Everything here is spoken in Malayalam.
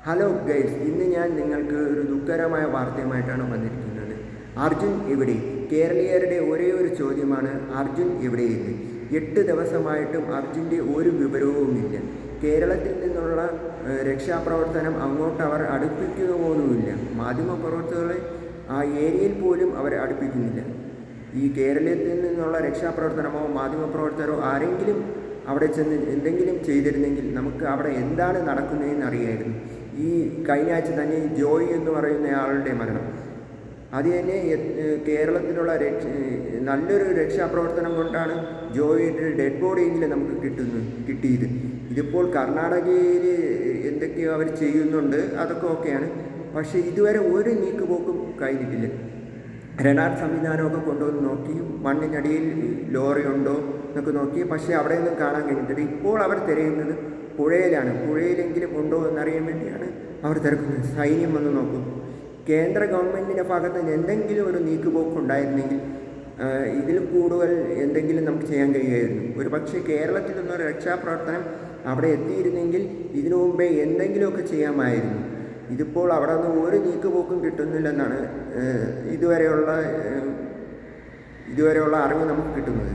ഹലോ ഗൈസ്, ഇന്ന് ഞാൻ നിങ്ങൾക്ക് ഒരു ദുഃഖകരമായ വാർത്തയുമായിട്ടാണ് വന്നിരിക്കുന്നത്. അർജുൻ എവിടെ? കേരളീയരുടെ ഒരേ ഒരു ചോദ്യമാണ്, അർജുൻ എവിടെയെന്ന്. 8 ദിവസമായിട്ടും അർജുൻ്റെ ഒരു വിവരവുമില്ല. കേരളത്തിൽ നിന്നുള്ള രക്ഷാപ്രവർത്തനം അങ്ങോട്ട് അവർ അടുപ്പിക്കുക പോലുമില്ല. മാധ്യമപ്രവർത്തകരെ ആ ഏരിയയിൽ പോലും അവർ അടുപ്പിക്കുന്നില്ല. ഈ കേരളത്തിൽ നിന്നുള്ള രക്ഷാപ്രവർത്തനമോ മാധ്യമപ്രവർത്തകരോ ആരെങ്കിലും അവിടെ ചെന്ന് എന്തെങ്കിലും ചെയ്തിരുന്നെങ്കിൽ നമുക്ക് അവിടെ എന്താണ് നടക്കുന്നതെന്ന് അറിയായിരുന്നു. ഈ കഴിഞ്ഞ ആഴ്ച തന്നെ ജോയി എന്ന് പറയുന്ന ആളുടെ മരണം, അത് തന്നെ കേരളത്തിലുള്ള നല്ലൊരു രക്ഷാപ്രവർത്തനം കൊണ്ടാണ് ജോയിയുടെ ഡെഡ് ബോഡിയെങ്കിലും നമുക്ക് കിട്ടിയത്. ഇതിപ്പോൾ കർണാടകയിൽ എന്തൊക്കെയോ അവർ ചെയ്യുന്നുണ്ട്, അതൊക്കെ ഓക്കെയാണ്. പക്ഷേ ഇതുവരെ ഒരു നീക്കുപോക്കും കഴിഞ്ഞിട്ടില്ല. റഡാർ സംവിധാനമൊക്കെ കൊണ്ടുവന്ന് നോക്കി, മണ്ണിനടിയിൽ ലോറി ഉണ്ടോ എന്നൊക്കെ നോക്കി, പക്ഷേ അവിടെയൊന്നും കാണാൻ കഴിഞ്ഞിട്ടില്ല. ഇപ്പോൾ അവർ തിരയുന്നത് പുഴയിലാണ്. പുഴയിലെങ്കിലും ഉണ്ടോ എന്നറിയാൻ വേണ്ടിയാണ് അവർ തിരക്കുന്നത്. സൈന്യം വന്ന് നോക്കും. കേന്ദ്ര ഗവൺമെൻറ്റിൻ്റെ ഭാഗത്ത് നിന്ന് എന്തെങ്കിലും ഒരു നീക്കുപോക്ക് ഉണ്ടായിരുന്നെങ്കിൽ ഇതിൽ കൂടുതൽ എന്തെങ്കിലും നമുക്ക് ചെയ്യാൻ കഴിയുമായിരുന്നു. ഒരു പക്ഷേ കേരളത്തിൽ നിന്നൊരു രക്ഷാപ്രവർത്തനം അവിടെ എത്തിയിരുന്നെങ്കിൽ ഇതിനു മുമ്പേ എന്തെങ്കിലുമൊക്കെ ചെയ്യാമായിരുന്നു. ഇതിപ്പോൾ അവിടെ നിന്ന് ഒരു നീക്കുപോക്കും കിട്ടുന്നില്ലെന്നാണ് ഇതുവരെയുള്ള അറിവ് നമുക്ക് കിട്ടുന്നത്.